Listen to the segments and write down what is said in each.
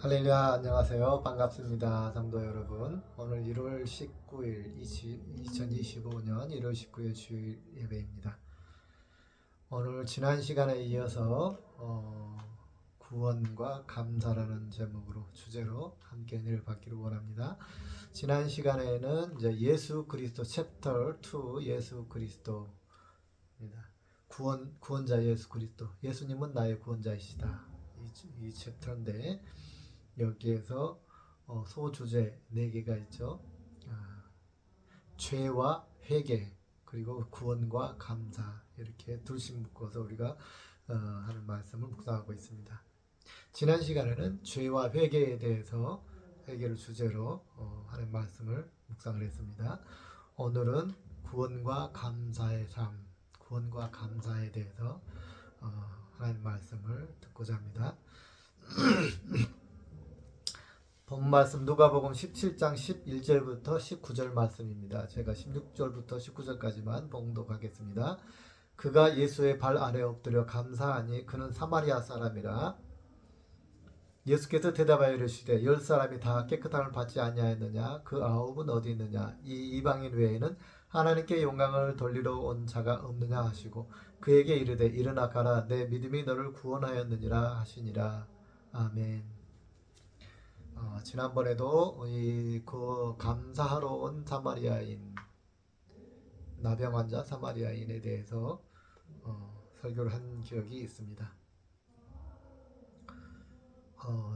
할렐루야, 안녕하세요. 반갑습니다. 성도 여러분. 오늘 1월 19일, 2025년 1월 19일 주일 예배입니다. 오늘 지난 시간에 이어서 구원과 감사라는 제목으로 주제로 함께 은혜를 받기를 원합니다. 지난 시간에는 이제 예수 그리스도 챕터 2 예수 그리스도입니다. 구원자 예수 그리스도. 예수님은 나의 구원자이시다. 이 챕터인데 여기에서 소주제 4개가 있죠. 죄와 회개 그리고 구원과 감사 이렇게 둘씩 묶어서 우리가 하는 말씀을 묵상하고 있습니다. 지난 시간에는 죄와 회개에 대해서 회개를 주제로 하는 말씀을 묵상을 했습니다. 오늘은 구원과 감사의 삶, 구원과 감사에 대해서 하나님 말씀을 듣고자 합니다. 본 말씀 누가복음 17장 11절부터 19절 말씀입니다. 제가 16절부터 19절까지만 봉독하겠습니다. 그가 예수의 발 아래 엎드려 감사하니 그는 사마리아 사람이라. 예수께서 대답하여 이르시되 10사람이 다 깨끗함을 받지 아니하였느냐? 그 9은 어디 있느냐? 이 이방인 외에는 하나님께 영광을 돌리러 온 자가 없느냐 하시고 그에게 이르되 일어나 가라 내 믿음이 너를 구원하였느니라 하시니라. 아멘. 지난번에도 그 감사하러 온 사마리아인, 나병 환자 사마리아인에 대해서 설교를 한 기억이 있습니다.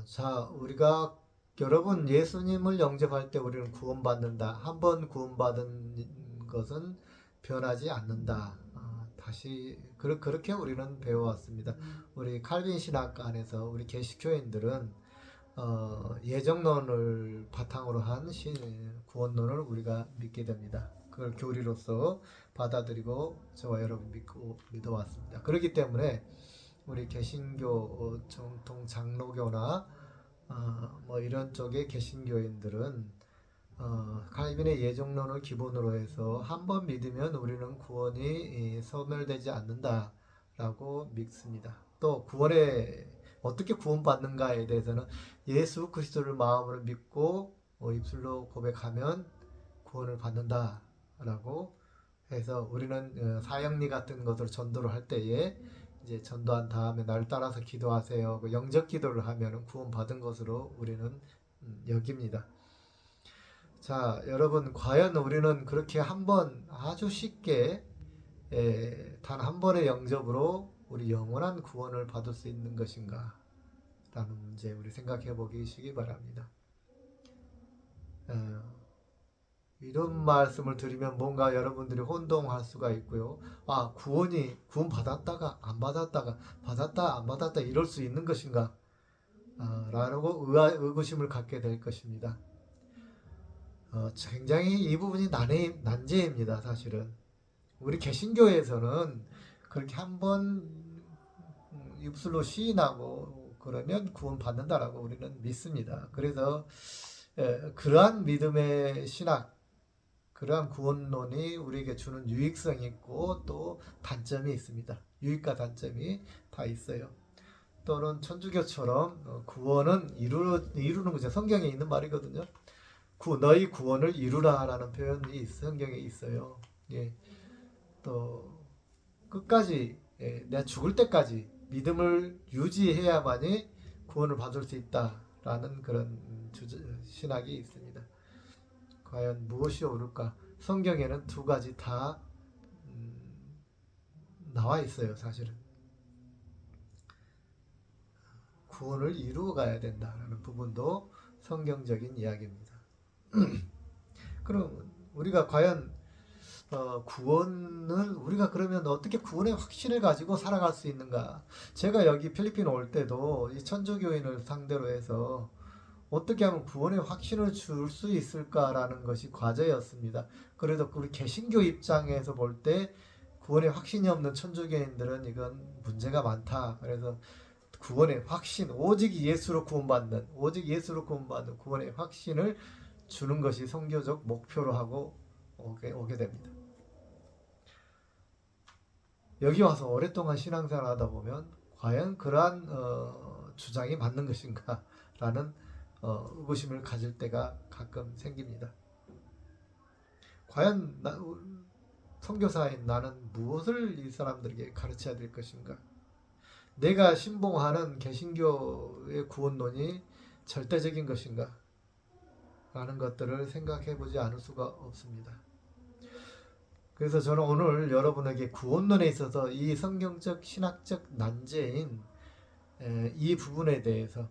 자, 우리가 여러분 예수님을 영접할 때 우리는 구원받는다. 한번 구원받은 것은 변하지 않는다. 다시 그렇게 우리는 배워왔습니다. 우리 칼빈 신학 안에서 우리 개식교인들은 예정론을 바탕으로 한 구원론을 우리가 믿게 됩니다. 그걸 교리로서 받아들이고 저와 여러분 믿어왔습니다. 그렇기 때문에 우리 개신교 정통 장로교나 뭐 이런 쪽의 개신교인들은 칼빈의 예정론을 기본으로 해서 한번 믿으면 우리는 구원이 소멸되지 않는다라고 믿습니다. 또 어떻게 구원받는가에 대해서는 예수 그리스도를 마음으로 믿고 입술로 고백하면 구원을 받는다라고 해서 우리는 사형리 같은 것으로 전도를 할 때에 이제 전도한 다음에 날 따라서 기도하세요. 영접 기도를 하면 구원받은 것으로 우리는 여깁니다. 자, 여러분 과연 우리는 그렇게 아주 쉽게 단 한 번의 영접으로 우리 영원한 구원을 받을 수 있는 것인가? 라는 문제 우리 생각해 보시기 바랍니다. 이런 말씀을 드리면 뭔가 여러분들이 혼동할 수가 있고요. 구원 받았다가 안 받았다가 받았다 안 받았다 이럴 수 있는 것인가? 라고 의구심을 갖게 될 것입니다. 굉장히 이 부분이 난제입니다. 사실은 우리 개신교에서는 그렇게 한번 입술로 시인하고 그러면 구원 받는다라고 우리는 믿습니다. 그래서 그러한 믿음의 신학, 그러한 구원론이 우리에게 주는 유익성이 있고 또 단점이 있습니다. 유익과 단점이 다 있어요. 또는 천주교처럼 구원은 이루는 거죠. 성경에 있는 말이거든요. 너희 구원을 이루라라는 표현이 성경에 있어요. 예. 또 끝까지 내가 죽을 때까지 믿음을 유지해야만이 구원을 받을 수 있다라는 그런 신학이 있습니다. 과연 무엇이 옳을까? 성경에는 두 가지 다 나와 있어요. 사실은 구원을 이루어 가야 된다라는 부분도 성경적인 이야기입니다. 그럼 우리가 과연 구원은 우리가 그러면 어떻게 구원의 확신을 가지고 살아갈 수 있는가? 제가 여기 필리핀 올 때도 이 천주교인을 상대로 해서 어떻게 하면 구원의 확신을 줄 수 있을까라는 것이 과제였습니다. 그래도 우리 개신교 입장에서 볼 때 구원의 확신이 없는 천주교인들은 이건 문제가 많다. 그래서 구원의 확신, 오직 예수로 구원받는 구원의 확신을 주는 것이 선교적 목표로 하고 오게 됩니다. 여기 와서 오랫동안 신앙생활 하다 보면 과연 그러한 주장이 맞는 것인가 라는 의구심을 가질 때가 가끔 생깁니다. 과연 선교사인 나는 무엇을 이 사람들에게 가르쳐야 될 것인가? 내가 신봉하는 개신교의 구원론이 절대적인 것인가? 라는 것들을 생각해 보지 않을 수가 없습니다. 그래서 저는 오늘 여러분에게 구원론에 있어서 이 성경적 신학적 난제인 이 부분에 대해서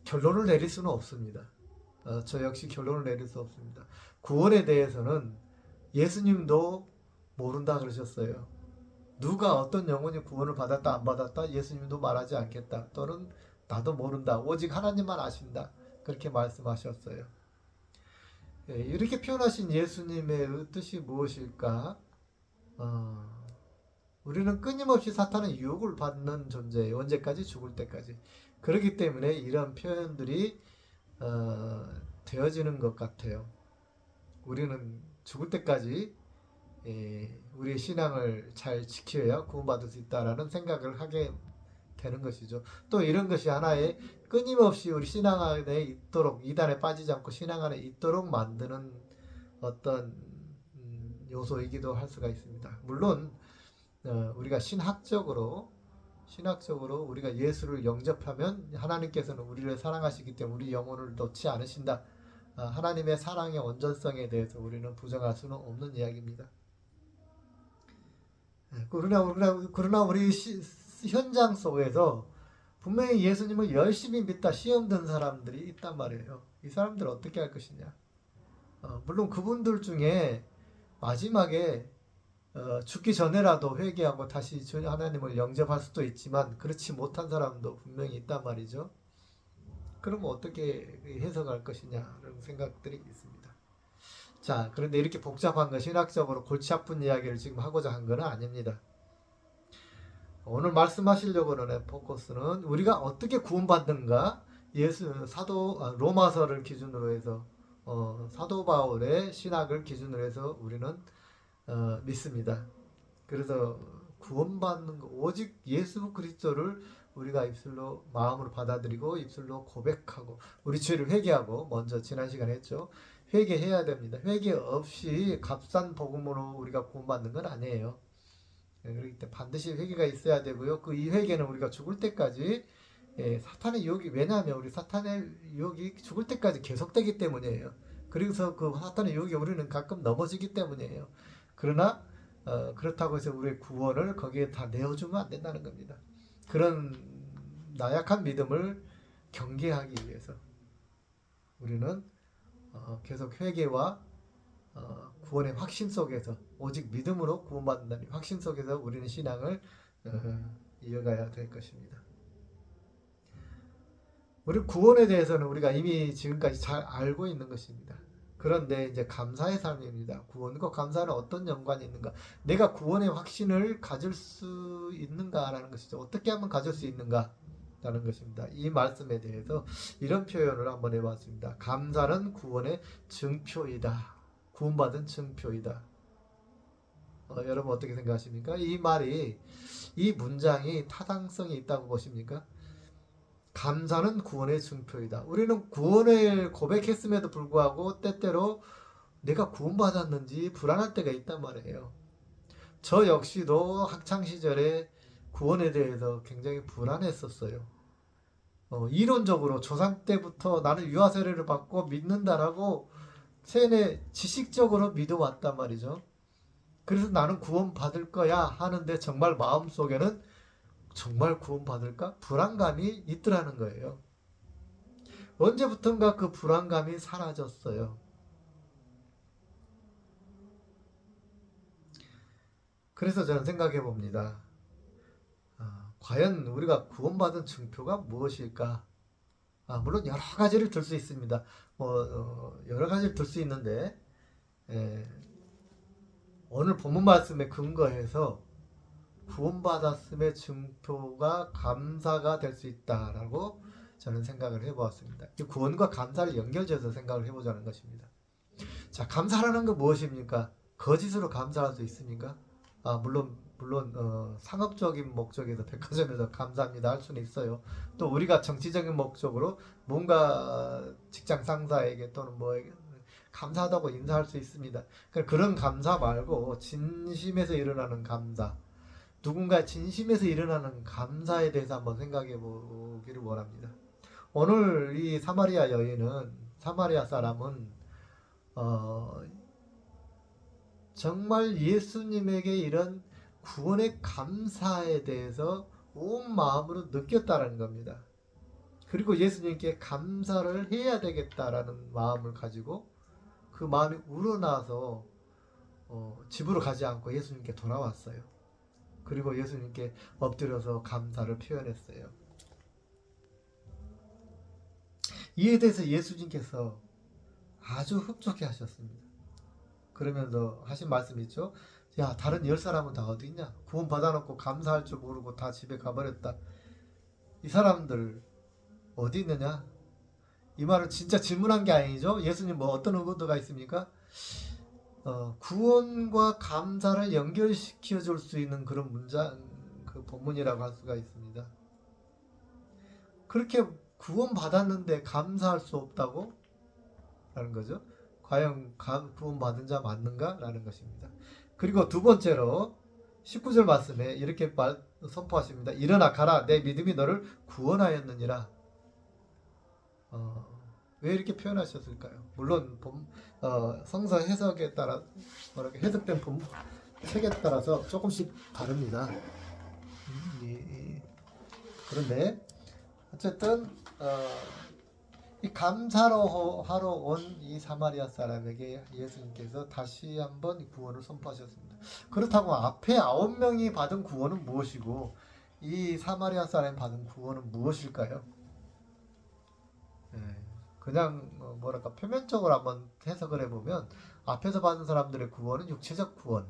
결론을 내릴 수는 없습니다. 저 역시 결론을 내릴 수 없습니다. 구원에 대해서는 예수님도 모른다 그러셨어요. 누가 어떤 영혼이 구원을 받았다 안 받았다 예수님도 말하지 않겠다. 또는 나도 모른다. 오직 하나님만 아신다. 그렇게 말씀하셨어요. 이렇게 표현하신 예수님의 뜻이 무엇일까? 우리는 끊임없이 사탄의 유혹을 받는 존재예요. 언제까지? 죽을 때까지. 그렇기 때문에 이런 표현들이 되어지는 것 같아요. 우리는 죽을 때까지 우리의 신앙을 잘 지켜야 구원받을 수 있다라는 생각을 하게 되는 것이죠. 또 이런 것이 하나의 끊임없이 우리 신앙 안에 있도록, 이단에 빠지지 않고 신앙 안에 있도록 만드는 어떤 요소이기도 할 수가 있습니다. 물론 우리가 신학적으로 우리가 예수를 영접하면 하나님께서는 우리를 사랑하시기 때문에 우리 영혼을 놓지 않으신다. 하나님의 사랑의 온전성에 대해서 우리는 부정할 수는 없는 이야기입니다. 그러나 우리 현장 속에서 분명히 예수님을 열심히 믿다 시험 든 사람들이 있단 말이에요. 이 사람들 어떻게 할 것이냐? 물론 그분들 중에 마지막에 죽기 전에라도 회개하고 다시 하나님을 영접할 수도 있지만 그렇지 못한 사람도 분명히 있단 말이죠. 그러면 어떻게 해석할 것이냐라는 생각들이 있습니다. 자, 그런데 이렇게 복잡한 거 신학적으로 골치 아픈 이야기를 지금 하고자 한 건 아닙니다. 오늘 말씀하시려고 하는 포커스는 우리가 어떻게 구원받는가 로마서를 기준으로 해서 사도 바울의 신학을 기준으로 해서 우리는 믿습니다. 그래서 구원받는 거 오직 예수 그리스도를 우리가 입술로 마음으로 받아들이고 입술로 고백하고 우리 죄를 회개하고 먼저 지난 시간에 했죠. 회개해야 됩니다. 회개 없이 값싼 복음으로 우리가 구원받는 건 아니에요. 그렇기 때문에 반드시 회개가 있어야 되고요. 이 회개는 우리가 죽을 때까지 사탄의 유혹이 왜냐하면 우리 사탄의 유혹이 죽을 때까지 계속되기 때문이에요. 그래서 그 사탄의 유혹이 우리는 가끔 넘어지기 때문이에요. 그러나 그렇다고 해서 우리의 구원을 거기에 다 내어주면 안 된다는 겁니다. 그런 나약한 믿음을 경계하기 위해서 우리는 계속 회개와 구원의 확신 속에서 오직 믿음으로 구원받는다는 확신 속에서 우리는 신앙을 이어가야 될 것입니다. 우리 구원에 대해서는 우리가 이미 지금까지 잘 알고 있는 것입니다. 그런데 이제 감사의 삶입니다. 구원과 감사는 어떤 연관이 있는가? 내가 구원의 확신을 가질 수 있는가라는 것이죠. 어떻게 하면 가질 수 있는가? 라는 것입니다. 이 말씀에 대해서 이런 표현을 한번 해봤습니다. 감사는 구원의 증표이다. 구원받은 증표이다. 여러분 어떻게 생각하십니까? 이 문장이 타당성이 있다고 보십니까? 감사는 구원의 증표이다. 우리는 구원을 고백했음에도 불구하고 때때로 내가 구원받았는지 불안할 때가 있단 말이에요. 저 역시도 학창시절에 구원에 대해서 굉장히 불안했었어요. 이론적으로 조상 때부터 나는 유아 세례를 받고 믿는다라고 지식적으로 믿어왔단 말이죠. 그래서 나는 구원받을 거야 하는데 정말 마음속에는 정말 구원받을까? 불안감이 있더라는 거예요. 언제부턴가 그 불안감이 사라졌어요. 그래서 저는 생각해 봅니다. 과연 우리가 구원받은 증표가 무엇일까? 물론 여러 가지를 들 수 있습니다. 여러 가지를 들 수 있는데 오늘 본문 말씀에 근거해서 구원받았음의 증표가 감사가 될 수 있다라고 저는 생각을 해보았습니다. 이 구원과 감사를 연결지어서 생각을 해보자는 것입니다. 자, 감사라는 건 무엇입니까? 거짓으로 감사할 수 있습니까? 물론 물론 상업적인 목적에서 백화점에서 감사합니다 할 수는 있어요. 또 우리가 정치적인 목적으로 뭔가 직장 상사에게 또는 뭐에게 감사하다고 인사할 수 있습니다. 그러니까 그런 감사 말고 진심에서 일어나는 감사, 누군가 진심에서 일어나는 감사에 대해서 한번 생각해 보기를 원합니다. 오늘 이 사마리아 여인은, 사마리아 사람은 어, 정말 예수님에게 이런 구원의 감사에 대해서 온 마음으로 느꼈다는 겁니다. 그리고 예수님께 감사를 해야 되겠다라는 마음을 가지고 그 마음이 우러나서 집으로 가지 않고 예수님께 돌아왔어요. 그리고 예수님께 엎드려서 감사를 표현했어요. 이에 대해서 예수님께서 아주 흡족해 하셨습니다. 그러면서 하신 말씀 있죠? 야, 다른 10사람은 다 어디 있냐? 구원 받아놓고 감사할 줄 모르고 다 집에 가버렸다. 이 사람들 어디 있느냐? 이 말을 진짜 질문한 게 아니죠? 예수님 뭐 어떤 의도가 있습니까? 구원과 감사를 연결시켜 줄 수 있는 그런 문장, 그 본문이라고 할 수가 있습니다. 그렇게 구원 받았는데 감사할 수 없다고? 라는 거죠. 과연 구원 받은 자 맞는가? 라는 것입니다. 그리고 두 번째로 19절 말씀에 이렇게 선포하십니다. 일어나 가라, 내 믿음이 너를 구원하였느니라. 왜 이렇게 표현하셨을까요? 물론 성서 해석에 따라 해석된 책에 따라서 조금씩 다릅니다. 그런데 어쨌든 이 감사로 하러 온 이 사마리아 사람에게 예수님께서 다시 한번 구원을 선포하셨습니다. 그렇다고 앞에 9명이 받은 구원은 무엇이고 이 사마리아 사람이 받은 구원은 무엇일까요? 그냥 뭐랄까 표면적으로 한번 해석을 해보면 앞에서 받은 사람들의 구원은 육체적 구원,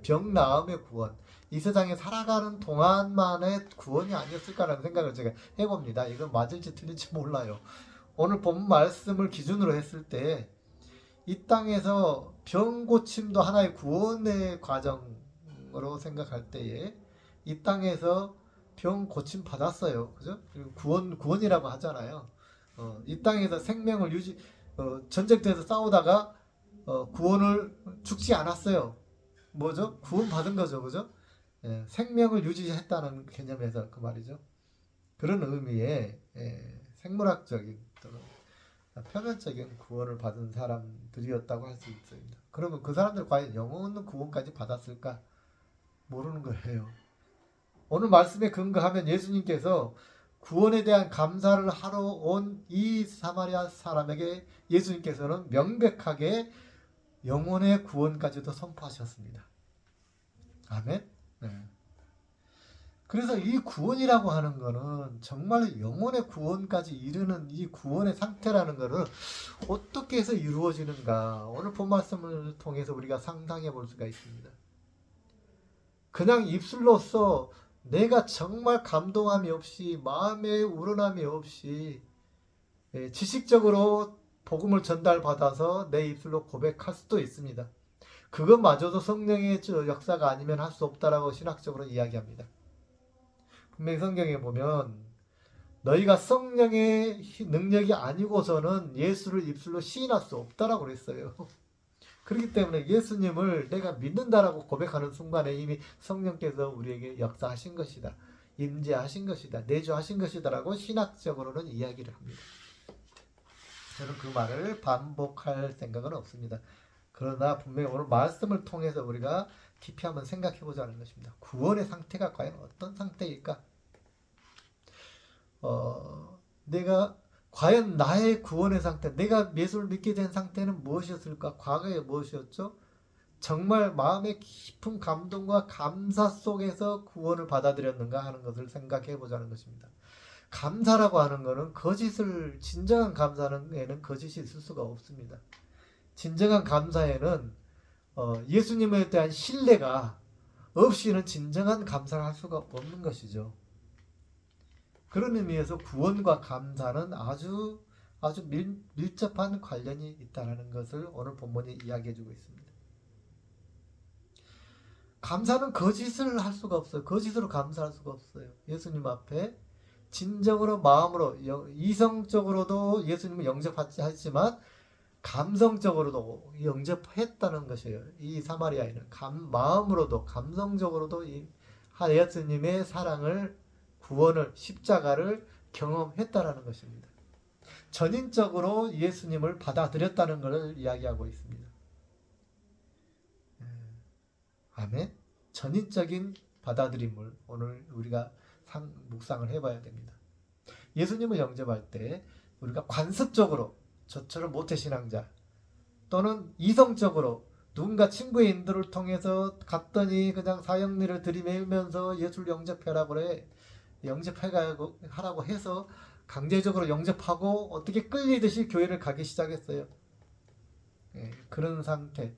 병 나음의 구원, 이 세상에 살아가는 동안만의 구원이 아니었을까라는 생각을 제가 해봅니다. 이건 맞을지 틀릴지 몰라요. 오늘 본 말씀을 기준으로 했을 때 이 땅에서 병 고침도 하나의 구원의 과정으로 생각할 때에 이 땅에서 병 고침 받았어요. 그죠? 구원이라고 하잖아요. 이 땅에서 생명을 전쟁터에서 싸우다가 구원을 죽지 않았어요. 뭐죠? 구원 받은 거죠. 그죠? 생명을 유지했다는 개념에서 그 말이죠. 그런 의미의 생물학적인 또는 표면적인 구원을 받은 사람들이었다고 할 수 있습니다. 그러면 그 사람들 과연 영혼의 구원까지 받았을까? 모르는 거예요. 오늘 말씀에 근거하면 예수님께서 구원에 대한 감사를 하러 온 이 사마리아 사람에게 예수님께서는 명백하게 영혼의 구원까지도 선포하셨습니다. 아멘. 네. 그래서 이 구원이라고 하는 거는 정말 영혼의 구원까지 이르는 이 구원의 상태라는 거를 어떻게 해서 이루어지는가 오늘 본 말씀을 통해서 우리가 상상해 볼 수가 있습니다. 그냥 입술로서 내가 정말 감동함이 없이 마음의 우러남이 없이 지식적으로 복음을 전달받아서 내 입술로 고백할 수도 있습니다. 그것마저도 성령의 역사가 아니면 할 수 없다라고 신학적으로 이야기합니다. 분명히 성경에 보면 너희가 성령의 능력이 아니고서는 예수를 입술로 시인할 수 없다라고 그랬어요. 그렇기 때문에 예수님을 내가 믿는다라고 고백하는 순간에 이미 성령께서 우리에게 역사하신 것이다. 임재하신 것이다. 내주하신 것이다라고 신학적으로는 이야기를 합니다. 저는 그 말을 반복할 생각은 없습니다. 그러나 분명히 오늘 말씀을 통해서 우리가 깊이 한번 생각해 보자는 것입니다. 구원의 상태가 과연 어떤 상태일까? 내가 과연 나의 구원의 상태, 내가 예수를 믿게 된 상태는 무엇이었을까? 과거에 무엇이었죠? 정말 마음의 깊은 감동과 감사 속에서 구원을 받아들였는가 하는 것을 생각해 보자는 것입니다. 감사라고 하는 것은 진정한 감사에는 거짓이 있을 수가 없습니다. 진정한 감사에는 예수님에 대한 신뢰가 없이는 진정한 감사를 할 수가 없는 것이죠. 그런 의미에서 구원과 감사는 아주 밀접한 관련이 있다는 것을 오늘 본문이 이야기해주고 있습니다. 감사는 거짓을 할 수가 없어요. 거짓으로 감사할 수가 없어요. 예수님 앞에 진정으로 마음으로 이성적으로도 예수님을 영접하지만 감성적으로도 영접했다는 것이에요. 이 사마리아인은 마음으로도 감성적으로도 이 예수님의 사랑을 구원을 십자가를 경험했다라는 것입니다. 전인적으로 예수님을 받아들였다는 것을 이야기하고 있습니다. 아멘. 전인적인 받아들임을 오늘 우리가 묵상을 해봐야 됩니다. 예수님을 영접할 때 우리가 관습적으로 저처럼 모태신앙자 또는 이성적으로 누군가 친구의 인도를 통해서 갔더니 그냥 사형리를 들이밀면서 예수를 영접하라고 해. 영접하라고 해서 강제적으로 영접하고 어떻게 끌리듯이 교회를 가기 시작했어요. 그런 상태를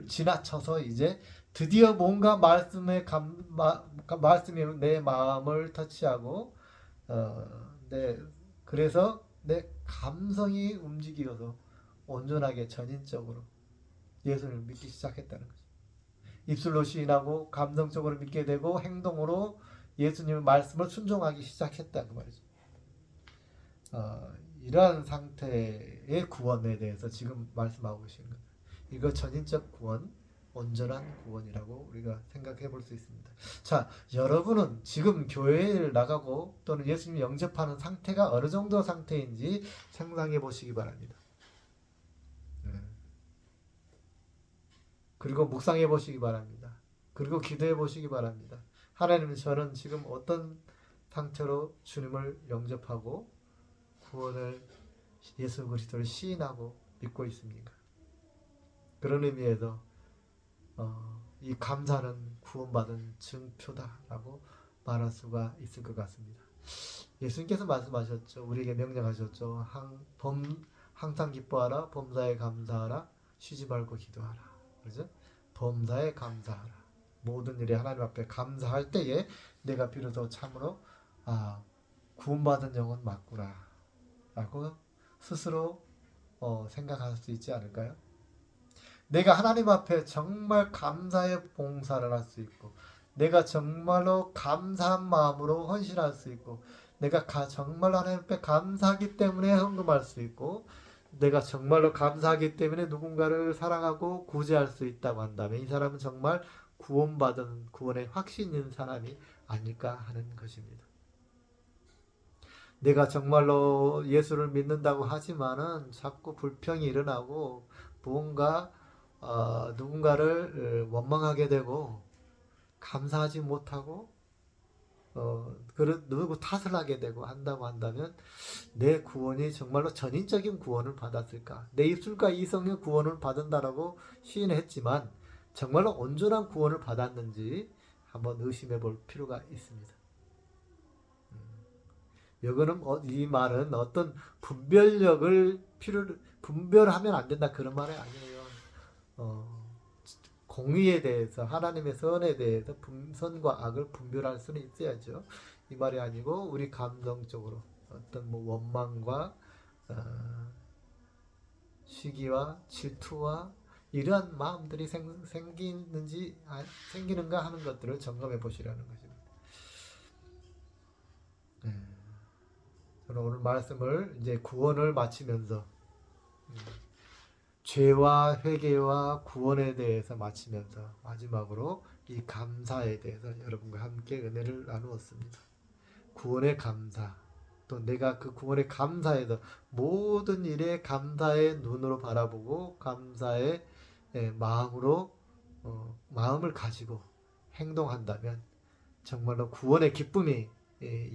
지나쳐서 이제 드디어 뭔가 말씀이 내 마음을 터치하고 그래서 내 감성이 움직여서 온전하게 전인적으로 예수를 믿기 시작했다는 거죠. 입술로 시인하고 감성적으로 믿게 되고 행동으로 예수님의 말씀을 순종하기 시작했다는 말이죠. 이러한 상태의 구원에 대해서 지금 말씀하고 계시는 거예요. 이거 전인적 구원, 온전한 구원이라고 우리가 생각해 볼 수 있습니다. 자, 여러분은 지금 교회를 나가고 또는 예수님 영접하는 상태가 어느 정도 상태인지 상상해 보시기 바랍니다. 그리고 묵상해 보시기 바랍니다. 그리고 기도해 보시기 바랍니다. 하나님, 저는 지금 어떤 상태로 주님을 영접하고 구원을 예수 그리스도를 시인하고 믿고 있습니까? 그런 의미에서 이 감사는 구원받은 증표다라고 말할 수가 있을 것 같습니다. 예수님께서 말씀하셨죠. 우리에게 명령하셨죠. 항상 기뻐하라, 범사에 감사하라, 쉬지 말고 기도하라. 그렇죠? 범사에 감사하라. 모든 일에 하나님 앞에 감사할 때에 내가 비로소 참으로 구원받은 영혼 맞구나 라고 스스로 생각할 수 있지 않을까요? 내가 하나님 앞에 정말 감사의 봉사를 할 수 있고, 내가 정말로 감사한 마음으로 헌신할 수 있고, 내가 정말로 하나님 앞에 감사하기 때문에 헌금할 수 있고, 내가 정말로 감사하기 때문에 누군가를 사랑하고 구제할 수 있다고 한다면 이 사람은 정말 구원받은 구원의 확신 있는 사람이 아닐까 하는 것입니다. 내가 정말로 예수를 믿는다고 하지만은 자꾸 불평이 일어나고 무언가 누군가를 원망하게 되고 감사하지 못하고 누구 탓을 하게 되고 한다고 한다면 내 구원이 정말로 전인적인 구원을 받았을까? 내 입술과 이성의 구원을 받은다라고 시인했지만 정말로 온전한 구원을 받았는지 한번 의심해 볼 필요가 있습니다. 이거는 이 말은 어떤 분별하면 안 된다 그런 말이 아니에요. 공의에 대해서 하나님의 선에 대해서 선과 악을 분별할 수는 있어야죠. 이 말이 아니고 우리 감정적으로 어떤 원망과 시기와 질투와 이러한 마음들이 생기는가 하는 것들을 점검해 보시라는 것입니다. 저는 오늘 말씀을 이제 구원을 마치면서 죄와 회개와 구원에 대해서 마치면서 마지막으로 이 감사에 대해서 여러분과 함께 은혜를 나누었습니다. 구원의 감사, 또 내가 그 구원의 감사에서 모든 일에 감사의 눈으로 바라보고 감사의 마음으로 마음을 가지고 행동한다면 정말로 구원의 기쁨이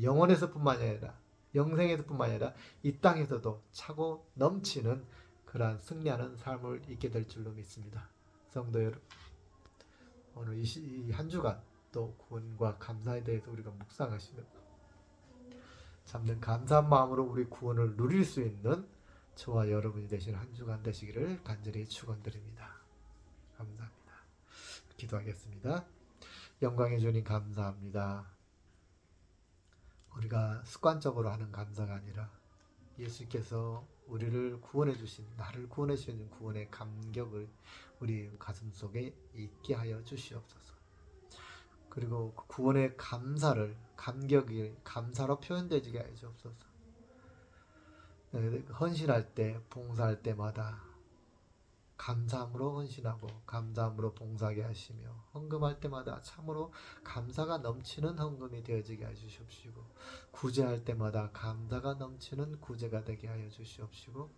영원에서뿐만 아니라 영생에서뿐만 아니라 이 땅에서도 차고 넘치는 그러한 승리하는 삶을 있게 될 줄로 믿습니다. 성도 여러분, 오늘 이 한 주간 또 구원과 감사에 대해서 우리가 묵상하시며 참된 감사한 마음으로 우리 구원을 누릴 수 있는 저와 여러분이 되시는 한 주간 되시기를 간절히 축원드립니다. 감사합니다. 기도하겠습니다. 영광의 주님 감사합니다. 우리가 습관적으로 하는 감사가 아니라 예수께서 우리를 구원해 주신, 나를 구원해 주신 구원의 감격을 우리 가슴 속에 있게 하여 주시옵소서. 그리고 그 구원의 감사를, 감격이 감사로 표현되게 하여 주옵소서. 헌신할 때, 봉사할 때마다 감사함으로 헌신하고 감사함으로 봉사하게 하시며, 헌금할 때마다 참으로 감사가 넘치는 헌금이 되어지게 하여 주시옵시고, 구제할 때마다 감사가 넘치는 구제가 되게 하여 주시옵시고,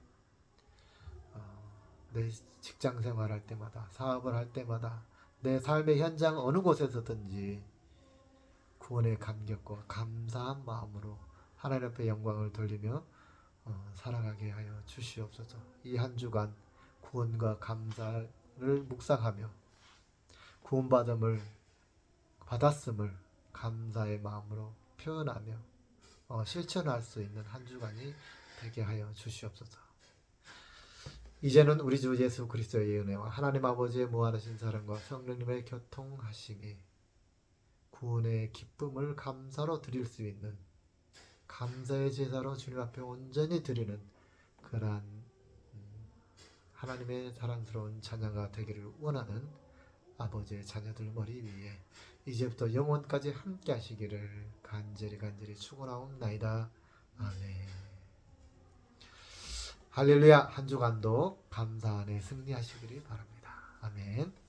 내 직장 생활할 때마다, 사업을 할 때마다, 내 삶의 현장 어느 곳에서든지 구원의 감격과 감사한 마음으로 하나님 앞에 영광을 돌리며 살아가게 하여 주시옵소서. 이 한 주간 구원과 감사를 묵상하며 받았음을 감사의 마음으로 표현하며 실천할 수 있는 한 주간이 되게 하여 주시옵소서. 이제는 우리 주 예수 그리스도의 은혜와 하나님 아버지의 무한하신 사랑과 성령님의 교통하심이 구원의 기쁨을 감사로 드릴 수 있는, 감사의 제사로 주님 앞에 온전히 드리는 그러한 하나님의 사랑스러운 자녀가 되기를 원하는 아버지의 자녀들 머리 위에 이제부터 영원까지 함께 하시기를 간절히 축원하옵나이다. 아멘. 할렐루야. 한 주간도 감사 안에 승리하시기를 바랍니다. 아멘.